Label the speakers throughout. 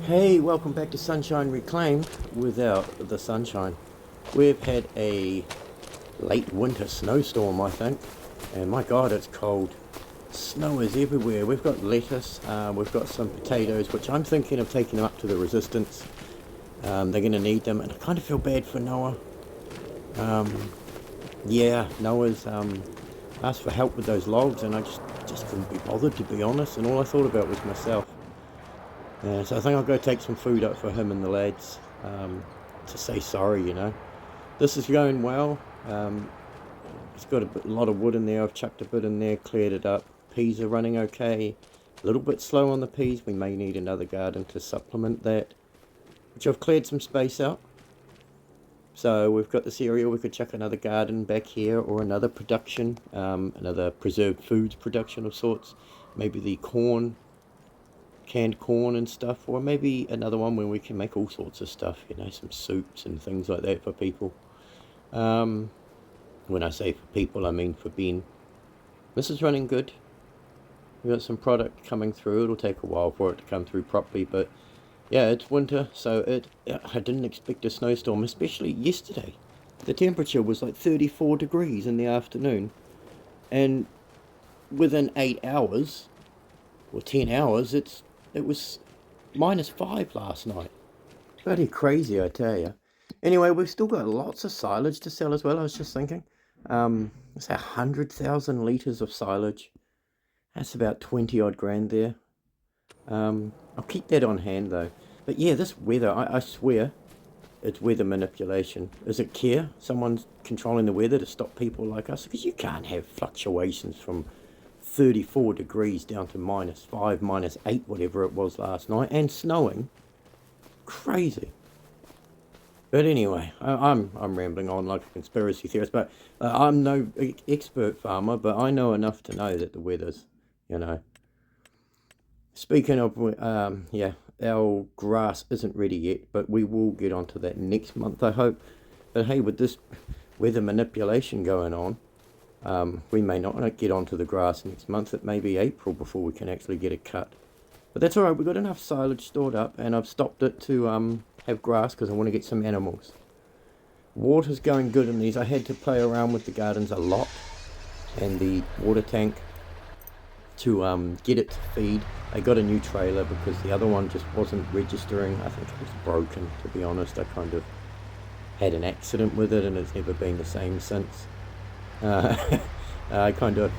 Speaker 1: Hey, welcome back to Sunshine Reclaimed without the sunshine. We've had a late winter snowstorm, I think, and my god, it's cold. Snow is everywhere. We've got lettuce, we've got some potatoes, which I'm thinking of taking them up to the resistance. They're going to need them, and I kind of feel bad for Noah. Yeah, Noah's asked for help with those logs, and I just couldn't be bothered, to be honest, and all I thought about was myself. So I think I'll go take some food up for him and the lads, to say sorry. This is going well. It's got a lot of wood in there. I've chucked a bit in there, cleared it up. Peas are running okay. A little bit slow on the peas. We may need another garden to supplement that, which I've cleared some space out. So we've got this area. We could chuck another garden back here, or another production, another preserved foods production of sorts. Maybe the corn, canned corn and stuff, or maybe another one where we can make all sorts of stuff, some soups and things like that for people. When I say for people, I mean for Ben. This is running good. We've got some product coming through. It'll take a while for it to come through properly, but yeah, it's winter, so I didn't expect a snowstorm, especially yesterday. The temperature was like 34 degrees in the afternoon, and within 8 hours or 10 hours it was -5 last night. Bloody crazy, I tell you. Anyway, we've still got lots of silage to sell as well. I was just thinking, it's 100,000 litres of silage. That's about 20 odd grand there. I'll keep that on hand though. But yeah, this weather, I swear, it's weather manipulation. Is it care? Someone's controlling the weather to stop people like us? Because you can't have fluctuations from 34 degrees down to -5, -8, whatever it was last night, and snowing. Crazy. But anyway, I'm rambling on like a conspiracy theorist. But I'm no expert farmer, but I know enough to know that the weather's, you know. Speaking of, yeah, our grass isn't ready yet, but we will get onto that next month, I hope. But hey, with this weather manipulation going on, we may not get onto the grass next month. It may be April before we can actually get it cut. But that's alright, we've got enough silage stored up, and I've stopped it to have grass because I want to get some animals. Water's going good in these. I had to play around with the gardens a lot and the water tank to get it to feed. I got a new trailer because the other one just wasn't registering. I think it was broken, to be honest. I kind of had an accident with it and it's never been the same since. I kind of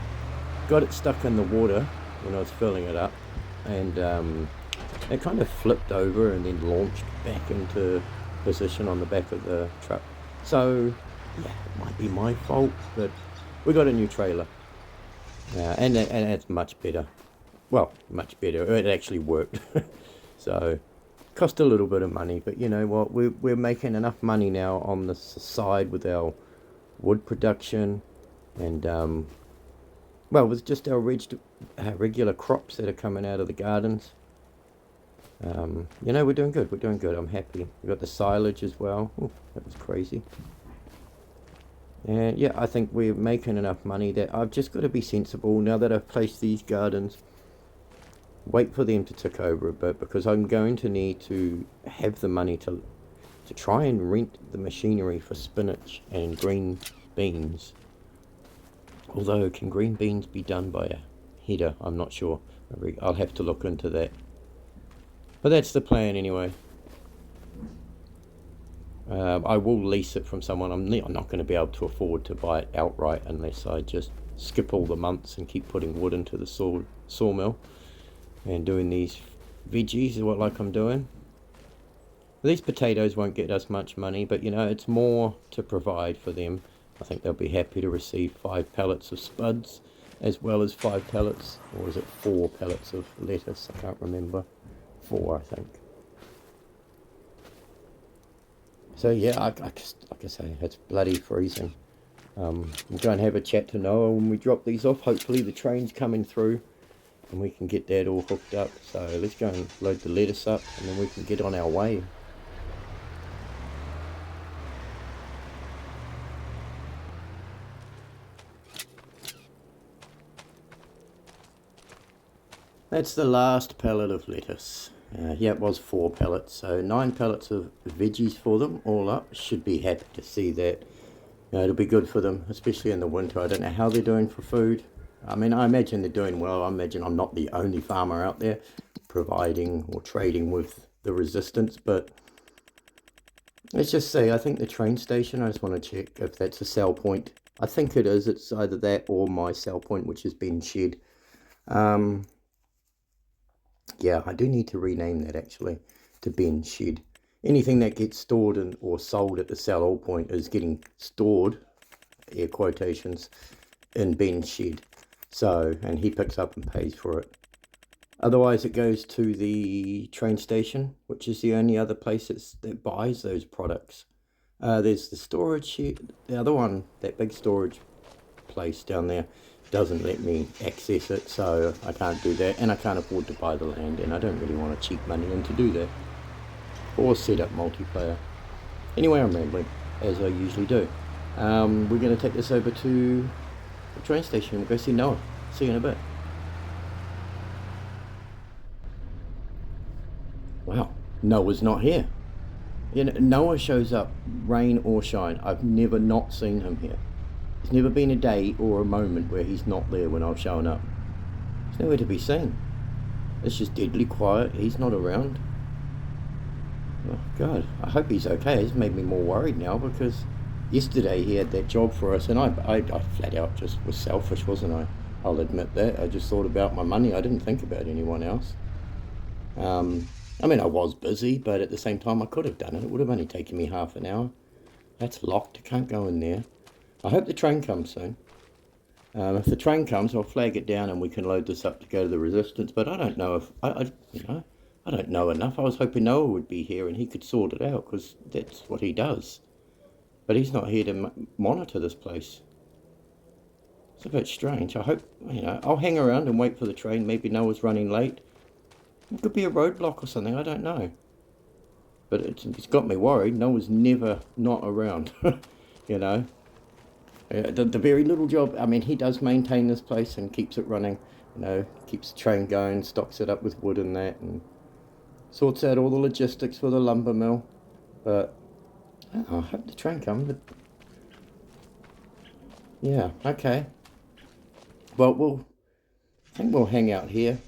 Speaker 1: got it stuck in the water when I was filling it up, and it kind of flipped over and then launched back into position on the back of the truck. So yeah, it might be my fault, but we got a new trailer, and it's much better. Well, much better. It actually worked. So cost a little bit of money, but you know what, we're making enough money now on the side with our wood production, and well, with just our regular crops that are coming out of the gardens. We're doing good. We're doing good. I'm happy. We got the silage as well. Ooh, that was crazy. And yeah, I think we're making enough money that I've just got to be sensible now that I've placed these gardens. Wait for them to tick over a bit, because I'm going to need to have the money to try and rent the machinery for spinach and green beans. Although, can green beans be done by a header? I'm not sure. I'll have to look into that. But that's the plan anyway. I will lease it from someone. I'm not going to be able to afford to buy it outright unless I just skip all the months and keep putting wood into the sawmill and doing these veggies, what like I'm doing. These potatoes won't get us much money, but it's more to provide for them. I think they'll be happy to receive 5 pallets of spuds, as well as 5 pallets, or is it 4 pallets of lettuce? I can't remember. 4, I think. So yeah, like I say, it's bloody freezing. We'll go and have a chat to Noah when we drop these off. Hopefully the train's coming through and we can get that all hooked up. So let's go and load the lettuce up, and then we can get on our way. That's the last pallet of lettuce, Yeah, it was 4 pellets, so 9 pellets of veggies for them all up. Should be happy to see that. It'll be good for them, especially in the winter. I don't know how they're doing for food. I mean, I imagine they're doing well. I imagine I'm not the only farmer out there providing or trading with the resistance, but let's just say I think the train station, I just want to check if that's a sell point. I think it is. It's either that or my sell point, which has been shed. Yeah, I do need to rename that actually to Ben Shed. Anything that gets stored or sold at the sell all point is getting stored, air quotations, in Ben's shed. So, and he picks up and pays for it. Otherwise, it goes to the train station, which is the only other place that buys those products. There's the storage shed, the other one, that big storage place down there doesn't let me access it, so I can't do that, and I can't afford to buy the land, and I don't really want to cheat money in to do that or set up multiplayer. Anyway, I'm rambling as I usually do. We're going to take this over to the train station and we'll go see Noah. See you in a bit. Wow, Noah's not here. You know, Noah shows up rain or shine. I've never not seen him here. There's never been a day or a moment where he's not there when I've shown up. He's nowhere to be seen. It's just deadly quiet. He's not around. Oh God, I hope he's okay. It's made me more worried now because yesterday he had that job for us and I flat out just was selfish, wasn't I? I'll admit that. I just thought about my money. I didn't think about anyone else. I mean, I was busy, but at the same time I could have done it. It would have only taken me half an hour. That's locked. I can't go in there. I hope the train comes soon. If the train comes, I'll flag it down and we can load this up to go to the resistance. But I don't know if I don't know enough. I was hoping Noah would be here and he could sort it out because that's what he does. But he's not here to monitor this place. It's a bit strange. I hope, I'll hang around and wait for the train. Maybe Noah's running late. It could be a roadblock or something. I don't know. But it's got me worried. Noah's never not around. The very little job, I mean, he does maintain this place and keeps it running, keeps the train going, stocks it up with wood and that, and sorts out all the logistics for the lumber mill. But I hope the train comes. But yeah, okay. Well, I think we'll hang out here.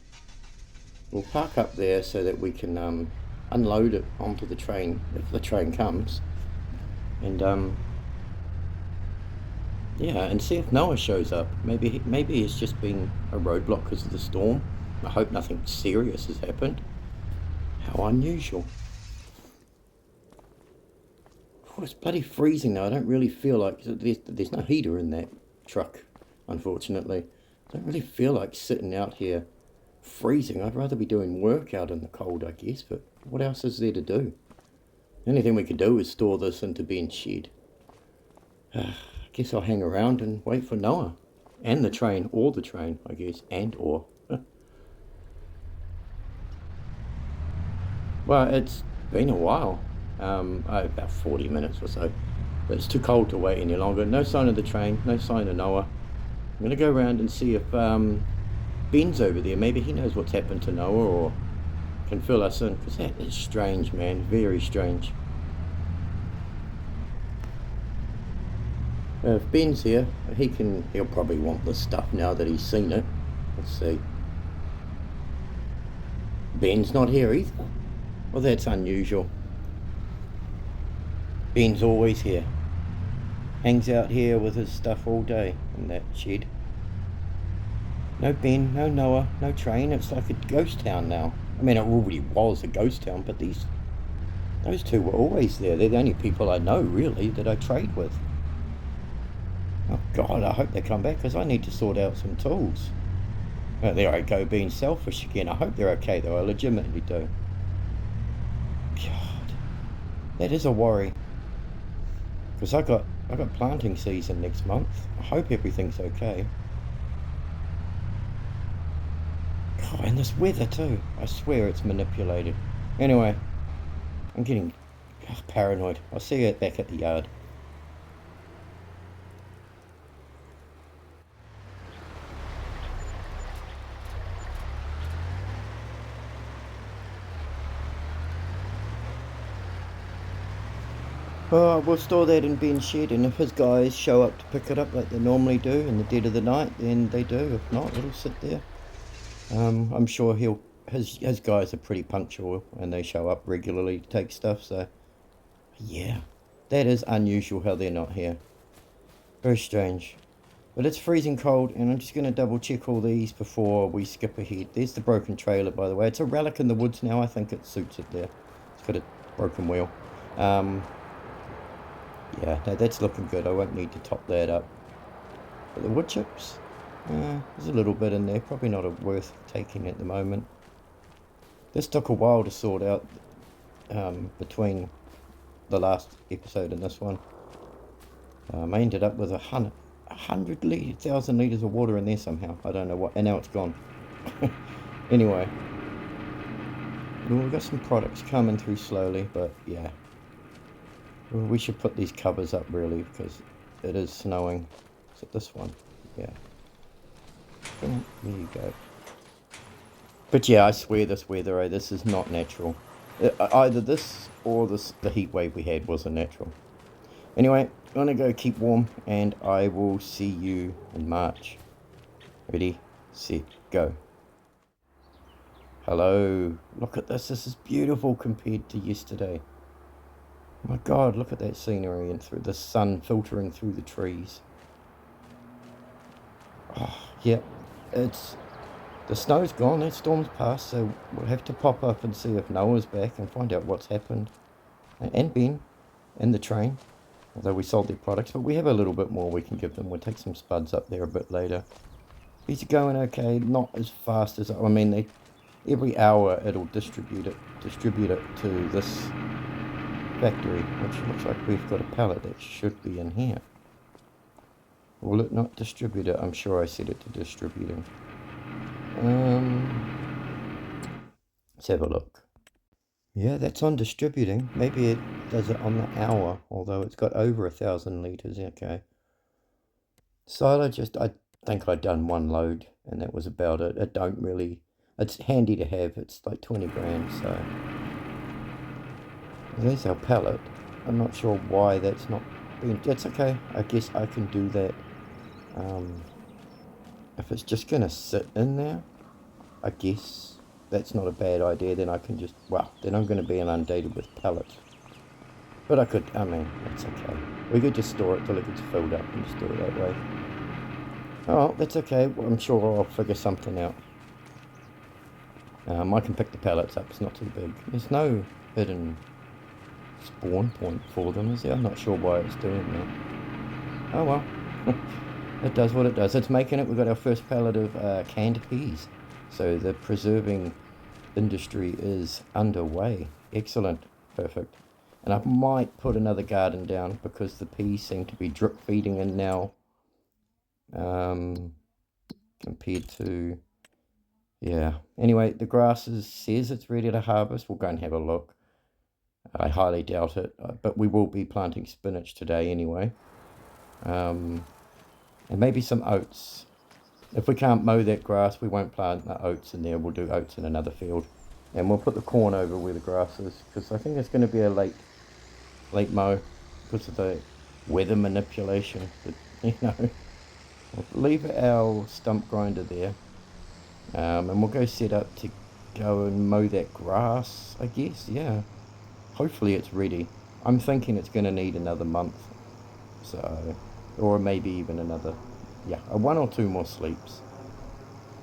Speaker 1: We'll park up there so that we can unload it onto the train if the train comes, and yeah, and see if Noah shows up. Maybe it's just been a roadblock because of the storm. I hope nothing serious has happened. How unusual. Oh, it's bloody freezing though. I don't really feel like... There's no heater in that truck, unfortunately. I don't really feel like sitting out here freezing. I'd rather be doing work out in the cold, I guess, but what else is there to do? The only thing we could do is store this into Ben's shed. I guess I'll hang around and wait for Noah. And the train, or the train, I guess, or. Well, it's been a while, about 40 minutes or so, but it's too cold to wait any longer. No sign of the train, no sign of Noah. I'm going to go around and see if Ben's over there. Maybe he knows what's happened to Noah or can fill us in, because that is strange, man, very strange. If Ben's here, he'll probably want this stuff now that he's seen it. Let's see. Ben's not here either. Well, that's unusual. Ben's always here. Hangs out here with his stuff all day in that shed. No Ben, no Noah, no train. It's like a ghost town now. I mean, it already was a ghost town, but those two were always there. They're the only people I know, really, that I trade with. Oh God, I hope they come back because I need to sort out some tools. There I go, being selfish again. I hope they're okay though, I legitimately do. God, that is a worry. Because I got planting season next month. I hope everything's okay. God, and this weather too. I swear it's manipulated. Anyway, I'm getting paranoid. I'll see you back at the yard. Oh, we'll store that in Ben's shed, and if his guys show up to pick it up like they normally do in the dead of the night, then they do. If not, it'll sit there. I'm sure his guys are pretty punctual and they show up regularly to take stuff. So yeah, that is unusual how they're not here. Very strange. But it's freezing cold, and I'm just going to double check all these before we skip ahead. There's the broken trailer, by the way. It's a relic in the woods now. I think it suits it there. It's got a broken wheel. Yeah, no, that's looking good. I won't need to top that up. But the wood chips, there's a little bit in there. Probably not worth taking at the moment. This took a while to sort out between the last episode and this one. I ended up with 100,000 litres of water in there somehow. I don't know what, and now it's gone. Anyway, well, we've got some products coming through slowly, but yeah. Well, we should put these covers up really because it is snowing. Is it this one? Yeah. There you go. But yeah, I swear this weather, this is not natural. Either this or the heat wave we had wasn't natural. Anyway, I'm going to go keep warm, and I will see you in March. Ready, set, go. Hello. Look at this. This is beautiful compared to yesterday. Oh my God, look at that scenery and through the sun filtering through the trees. Oh, yeah, the snow's gone, that storm's passed, so we'll have to pop up and see if Noah's back and find out what's happened. And Ben, and the train. Although we sold their products, but we have a little bit more we can give them. We'll take some spuds up there a bit later. These are going okay, not as fast as, I mean, every hour it'll distribute it to this factory, which looks like we've got a pallet that should be in here. Will it not distribute it? I'm sure I set it to distributing. Let's have a look. Yeah, that's on distributing. Maybe it does it on the hour, although it's got over 1,000 litres. Okay. Silage, I think I'd done one load, and that was about it. It's handy to have. It's like 20 grand, so. There's our pallet. I'm not sure why that's not been. That's okay. I guess I can do that. If it's just going to sit in there, I guess that's not a bad idea. Then I can just, well, then I'm going to be inundated with pallets. But it's okay. We could just store it till it gets filled up and just do it that way. Oh, that's okay. Well, I'm sure I'll figure something out. I can pick the pallets up. It's not too big. There's no hidden spawn point for them, is there? I'm not sure why it's doing that. Oh well. It does what it does. It's making it. We've got our first pallet of canned peas. So the preserving industry is underway. Excellent. Perfect. And I might put another garden down because the peas seem to be drip feeding in now. Compared to, yeah. Anyway, the grass says it's ready to harvest. We'll go and have a look. I highly doubt it, but we will be planting spinach today anyway. And maybe some oats. If we can't mow that grass, we won't plant the oats in there. We'll do oats in another field. And we'll put the corn over where the grass is, because I think it's going to be a late mow because of the weather manipulation. But, we'll leave our stump grinder there. And we'll go set up to go and mow that grass, I guess, yeah. Hopefully it's ready. I'm thinking it's going to need another month. So, or maybe even another, yeah, 1 or 2 more sleeps.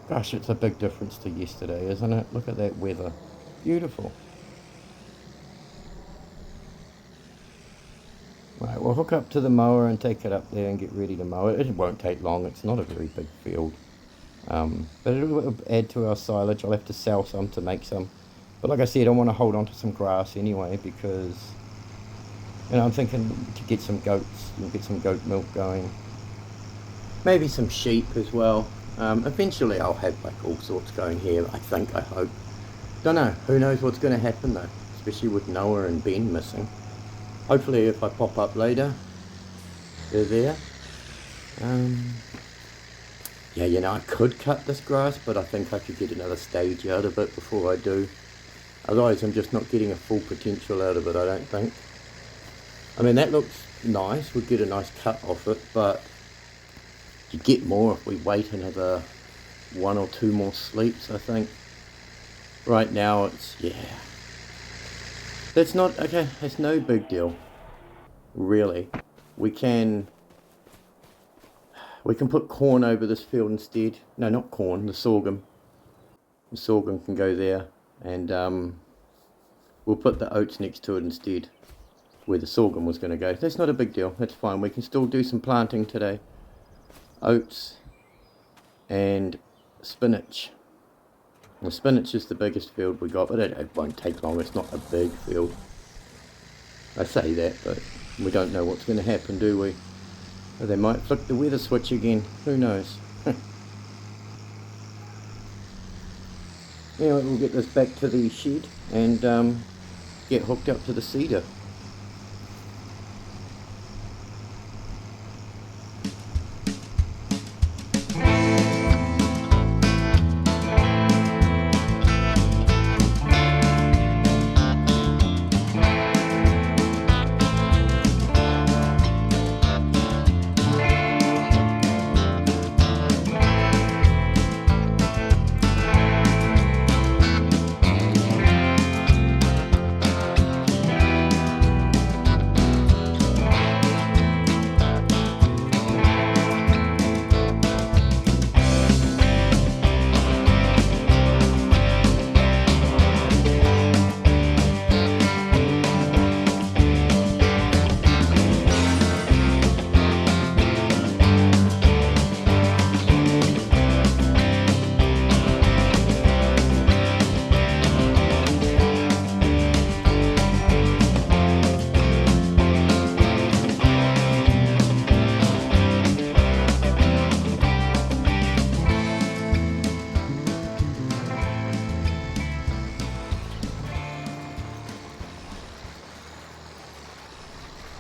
Speaker 1: Gosh, it's a big difference to yesterday, isn't it? Look at that weather. Beautiful. Right, we'll hook up to the mower and take it up there and get ready to mow it. It won't take long. It's not a very big field. But it'll add to our silage. I'll have to sell some to make some. But like I said, I want to hold on to some grass anyway because, I'm thinking to get some goats and get some goat milk going. Maybe some sheep as well. Eventually I'll have like all sorts going here, I hope. Don't know. Who knows what's going to happen though, especially with Noah and Ben missing. Hopefully if I pop up later, they're there. Yeah, I could cut this grass, but I think I could get another stage out of it before I do. Otherwise I'm just not getting a full potential out of it, I don't think. I mean, that looks nice. We'll get a nice cut off it, but you get more if we wait another 1 or 2 more sleeps, I think. Right now, it's, yeah. That's not, okay, it's no big deal, really. We can put corn over this field instead. No, not corn, the sorghum. The sorghum can go there, and we'll put the oats next to it instead, where the sorghum was going to go. That's not a big deal, that's fine. We can still do some planting today. Oats and spinach. The spinach is the biggest field we got, but it won't take long. It's not a big field. I say that, but we don't know what's going to happen, do we? Or they might flick the weather switch again. Who knows? Anyway, we'll get this back to the shed and get hooked up to the seeder.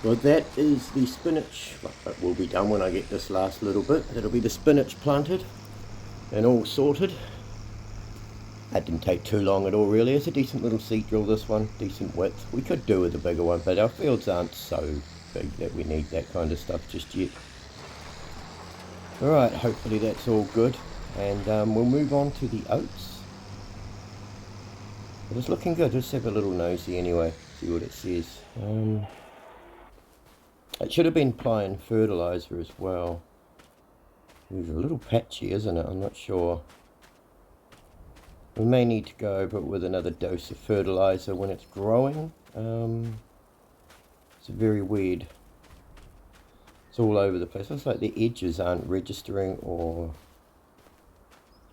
Speaker 1: Well, that is the spinach. It will be done when I get this last little bit. That'll be the spinach planted and all sorted. That didn't take too long at all, really. It's a decent little seed drill, this one. Decent width. We could do with a bigger one, but our fields aren't so big that we need that kind of stuff just yet. Alright, hopefully that's all good. And we'll move on to the oats. But it's looking good. Let's have a little nosy anyway. See what it says. It should have been applying fertiliser as well. It's a little patchy, isn't it? I'm not sure. We may need to go over it with another dose of fertiliser when it's growing. It's very weird. It's all over the place. Looks like the edges aren't registering, or...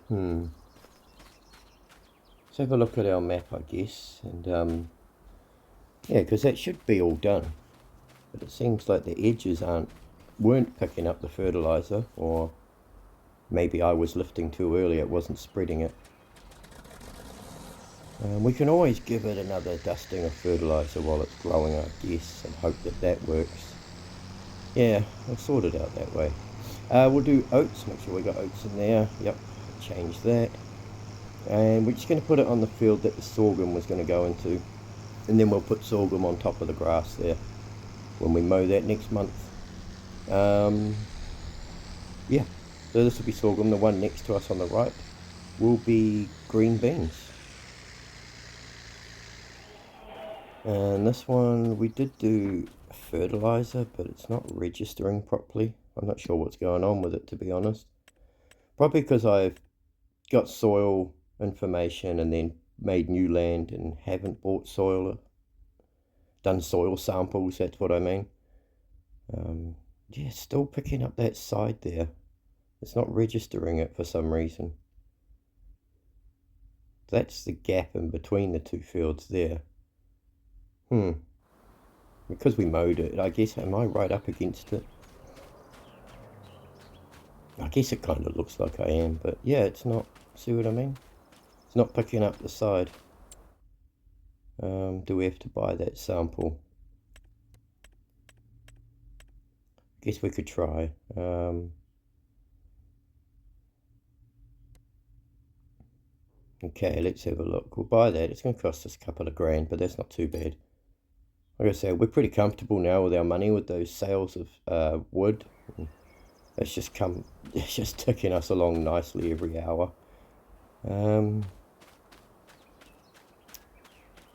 Speaker 1: Let's have a look at our map, I guess. And yeah, because that should be all done. But it seems like the edges weren't picking up the fertiliser, or maybe I was lifting too early, it wasn't spreading it. We can always give it another dusting of fertiliser while it's growing, I guess, and hope that that works. Yeah, I'll sort it out that way. We'll do oats, make sure we got oats in there. Yep, change that. And we're just going to put it on the field that the sorghum was going to go into. And then we'll put sorghum on top of the grass there when we mow that next month. Yeah, so this will be sorghum. The one next to us on the right will be green beans. And this one, we did do fertiliser, but it's not registering properly. I'm not sure what's going on with it, to be honest. Probably because I've got soil information and then made new land and haven't bought soil, done soil samples, that's what I mean. Yeah, still picking up that side there. It's not registering it for some reason. That's the gap in between the two fields there. Because we mowed it, I guess, am I right up against it? I guess it kind of looks like I am, but yeah, it's not, see what I mean? It's not picking up the side. Do we have to buy that sample? Guess we could try. Okay, let's have a look. We'll buy that. It's going to cost us a couple of grand, but that's not too bad. like I said, we're pretty comfortable now with our money with those sales of wood. It's just it's just ticking us along nicely every hour.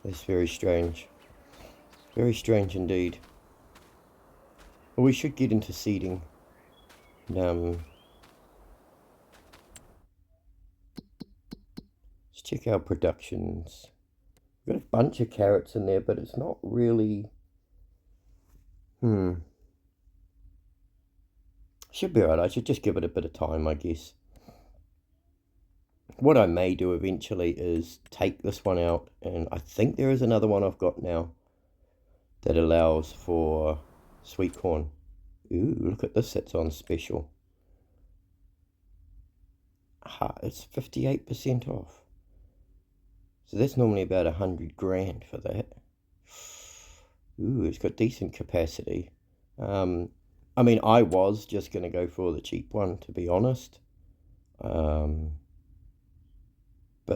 Speaker 1: It's very strange indeed. Well, we should get into seeding. Let's check our productions. We've got a bunch of carrots in there, but it's not really. Should be alright. I should just give it a bit of time, I guess. What I may do eventually is take this one out, and I think there is another one I've got now that allows for sweet corn. Ooh, look at this, it's on special. It's 58% off. So that's normally about 100 grand for that. Ooh, it's got decent capacity. I mean, I was just going to go for the cheap one, to be honest. But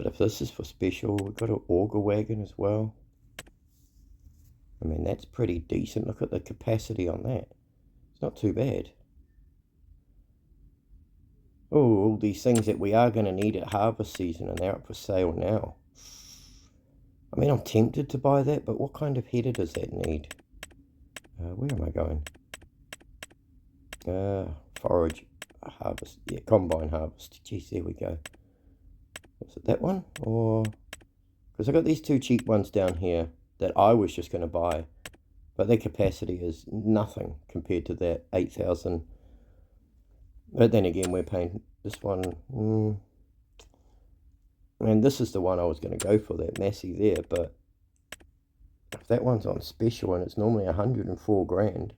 Speaker 1: if this is for special, we've got an auger wagon as well. I mean, that's pretty decent. Look at the capacity on that. It's not too bad. Oh, all these things that we are going to need at harvest season, and they're up for sale now. I mean, I'm tempted to buy that, but what kind of header does that need? Where am I going? Forage harvest. Yeah, combine harvest. Geez, there we go. Was it that one? Or... because I got these two cheap ones down here that I was just going to buy. But their capacity is nothing compared to that 8,000. But then again, we're paying this one. And this is the one I was going to go for, that Massey there. But if that one's on special and it's normally 104 grand.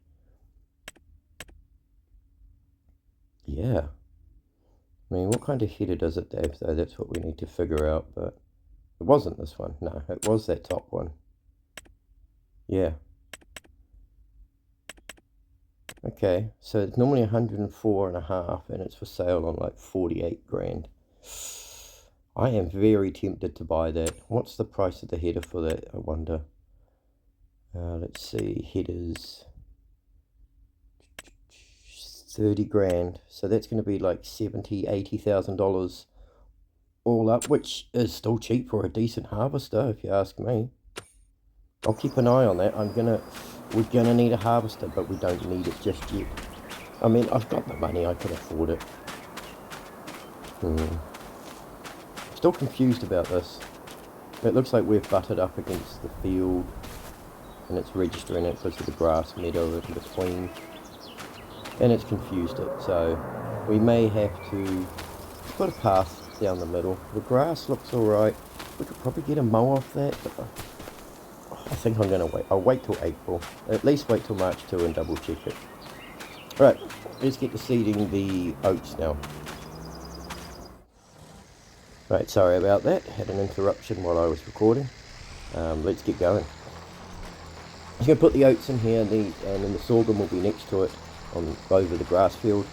Speaker 1: Yeah. I mean, what kind of header does it have, though? That's what we need to figure out. But it wasn't this one. No, it was that top one. Yeah. Okay, so it's normally 104 and a half, and it's for sale on like 48 grand. I am very tempted to buy that. What's the price of the header for that, I wonder? Let's see, headers 30 grand. So that's going to be like $70,000-$80,000 all up, which is still cheap for a decent harvester, if you ask me. I'll keep an eye on that. We're gonna need a harvester, but we don't need it just yet. I mean, I've got the money, I can afford it. Still confused about this. It looks like we've butted up against the field, and it's registering it because of the grass meadow in between, and it's confused it. So we may have to put a path down the middle. The grass looks all right. We could probably get a mow off that, but I think I'm going to wait. I'll wait till April. At least wait till March 2 and double check it. Alright, let's get to seeding the oats now. Right, sorry about that. Had an interruption while I was recording. Let's get going. I'm going to put the oats in here, and then the sorghum will be next to it over the grass field.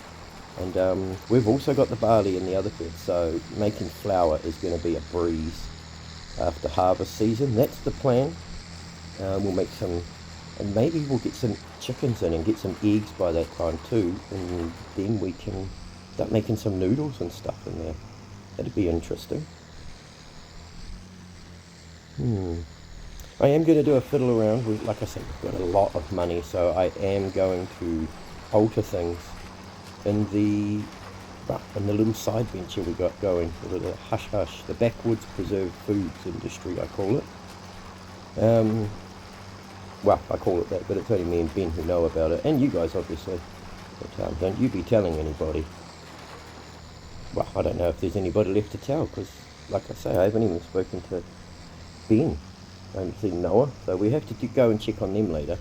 Speaker 1: And we've also got the barley in the other bed, so making flour is going to be a breeze after harvest season. That's the plan. We'll make some, and maybe we'll get some chickens in and get some eggs by that time too, and then we can start making some noodles and stuff in there. That'd be interesting. I am going to do a fiddle around. Like I said, we've got a lot of money, so I am going to alter things in the little side venture we got going, the little hush-hush, the backwoods preserved foods industry, I call it. Well, I call it that, but it's only me and Ben who know about it, and you guys obviously. But don't you be telling anybody. Well, I don't know if there's anybody left to tell, because, like I say, I haven't even spoken to Ben. I haven't seen Noah, so we have to go and check on them later.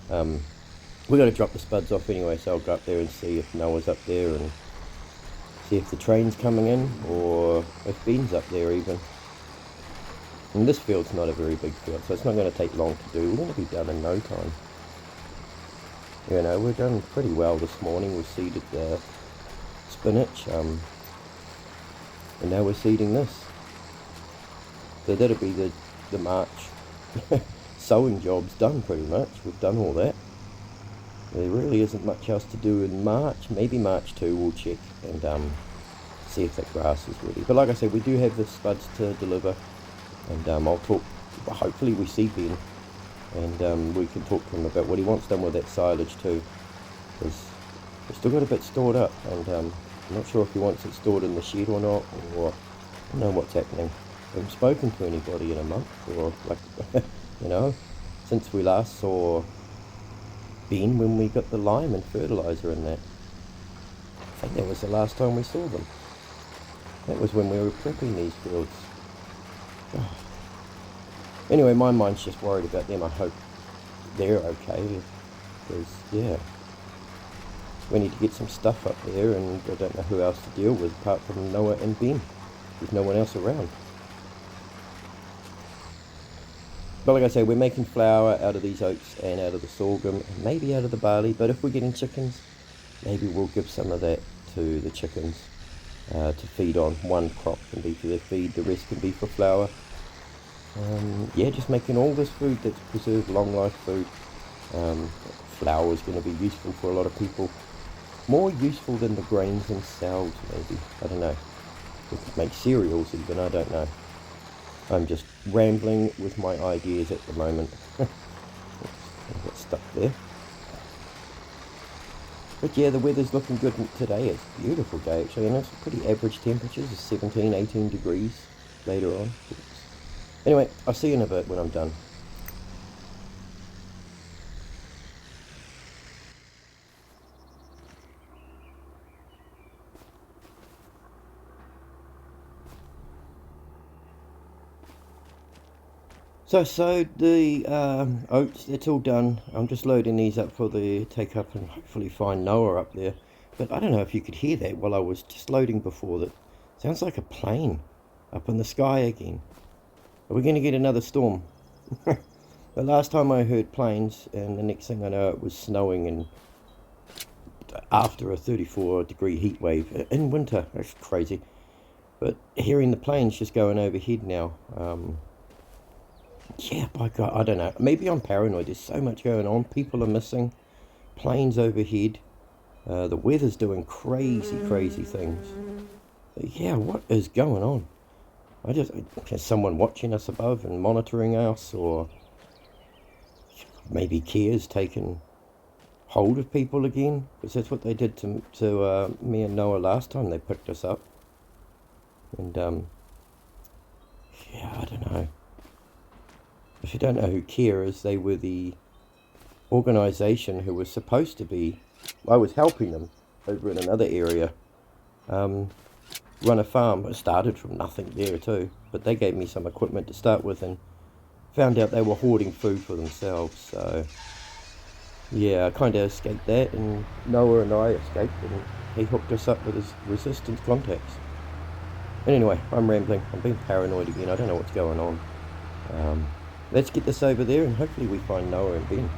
Speaker 1: We've got to drop the spuds off anyway, so I'll go up there and see if Noah's up there, and see if the train's coming in, or if Ben's up there even. And this field's not a very big field, so it's not going to take long to do. We're going to be done in no time. You know, we've done pretty well this morning. We seeded the spinach, and now we're seeding this. So that'll be the March sowing job's done pretty much. We've done all that. There really isn't much else to do in March. Maybe March 2 we'll check and see if that grass is ready. But like I said, we do have the spuds to deliver, and I'll talk. Hopefully we see Ben, and we can talk to him about what he wants done with that silage too, because we've still got a bit stored up, and I'm not sure if he wants it stored in the shed or not, or what. I don't know what's happening. I haven't spoken to anybody in a month, or like, since we last saw Ben when we got the lime and fertilizer in that. I think that was the last time we saw them. That was when we were prepping these fields. Oh. Anyway, my mind's just worried about them. I hope they're okay, because, yeah, we need to get some stuff up there, and I don't know who else to deal with apart from Noah and Ben. There's no one else around. But like I say, we're making flour out of these oats and out of the sorghum, and maybe out of the barley, but if we're getting chickens, maybe we'll give some of that to the chickens to feed on. One crop can be for their feed, the rest can be for flour. Yeah, just making all this food that's preserved, long life food. Flour is going to be useful for a lot of people. More useful than the grains themselves, maybe. I don't know. We could make cereals even, I don't know. I'm just rambling with my ideas at the moment. I got stuck there. But yeah, the weather's looking good today. It's a beautiful day actually, and it's pretty average temperatures, 17, 18 degrees later on. Anyway, I'll see you in a bit when I'm done. So I sowed the oats, it's all done. I'm just loading these up for the take up and hopefully find Noah up there. But I don't know if you could hear that while I was just loading before. That sounds like a plane up in the sky again. Are we going to get another storm? The last time I heard planes, and the next thing I know it was snowing, and after a 34-degree heat wave in winter. That's crazy. But hearing the planes just going overhead now, yeah, by God, I don't know. Maybe I'm paranoid. There's so much going on. People are missing. Planes overhead. The weather's doing crazy things. Yeah, what is going on? Is someone watching us above and monitoring us, or maybe Kia's taken hold of people again? Because that's what they did to me and Noah last time they picked us up. And yeah, I don't know. If you don't know who Kia is, they were the organisation who was supposed to be, I was helping them over in another area, run a farm. I started from nothing there too, but they gave me some equipment to start with and found out they were hoarding food for themselves. So yeah, I kind of escaped that, and Noah and I escaped, and he hooked us up with his resistance contacts. And anyway, I'm rambling. I'm being paranoid again. I don't know what's going on. Let's get this over there, and hopefully we find Noah and Ben.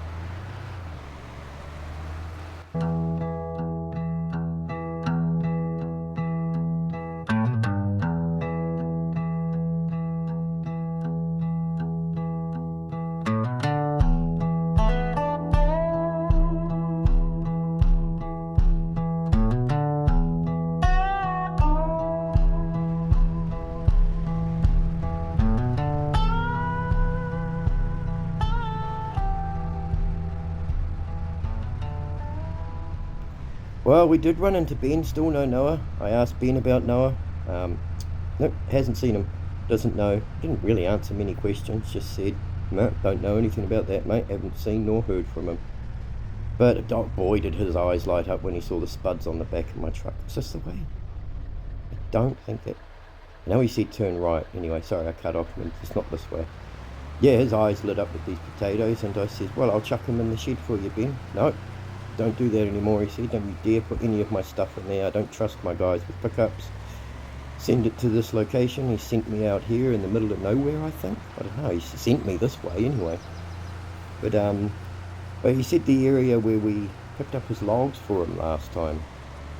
Speaker 1: Well, we did run into Ben, still no Noah. I asked Ben about Noah. Nope, hasn't seen him, doesn't know. Didn't really answer many questions, just said, no, don't know anything about that, mate. Haven't seen nor heard from him. But oh boy, did his eyes light up when he saw the spuds on the back of my truck. It's just the way. I don't think that. I know he said turn right. Anyway, sorry, I cut off. It's not this way. Yeah, his eyes lit up with these potatoes, and I said, well, I'll chuck them in the shed for you, Ben. No. Don't do that anymore, he said. Don't you dare put any of my stuff in there. I don't trust my guys with pickups. Send it to this location. He sent me out here in the middle of nowhere, I think. I don't know. He sent me this way anyway. But he said the area where we picked up his logs for him last time,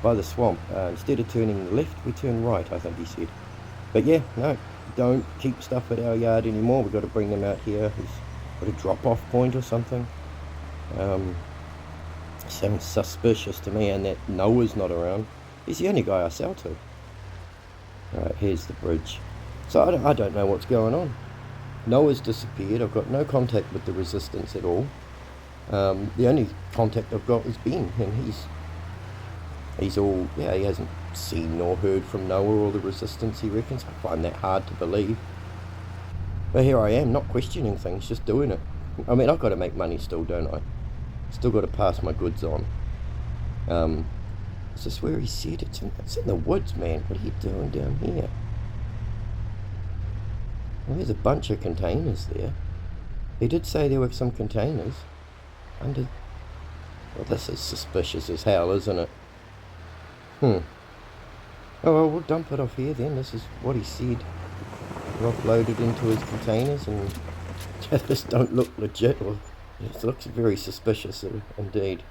Speaker 1: by the swamp. Instead of turning left, we turn right, I think he said. But yeah, no, don't keep stuff at our yard anymore. We've got to bring them out here. at a drop-off point or something. Sounds suspicious to me, and that Noah's not around. He's the only guy I sell to. Alright, here's the bridge. So I don't know what's going on. Noah's disappeared. I've got no contact with the Resistance at all. The only contact I've got is Ben, and he's all, yeah, he hasn't seen nor heard from Noah or the Resistance, he reckons. I find that hard to believe. But here I am, not questioning things, just doing it. I mean, I've got to make money still, don't I? Still got to pass my goods on. Is this where he said it's in the woods, man? What are you doing down here? Well, there's a bunch of containers there. He did say there were some containers under... Well, this is suspicious as hell, isn't it? Oh, well, we'll dump it off here then. This is what he said. Offload it into his containers, and this don't look legit, or it looks very suspicious indeed.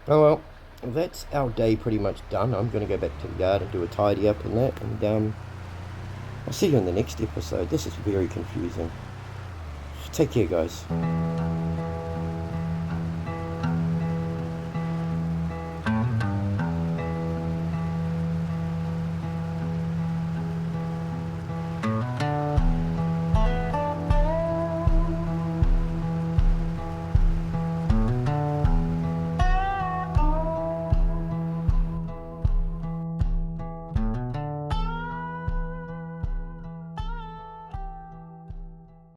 Speaker 1: Oh well, that's our day pretty much done. I'm going to go back to the yard and do a tidy up and that, and I'll see you in the next episode. This is very confusing. Take care, guys.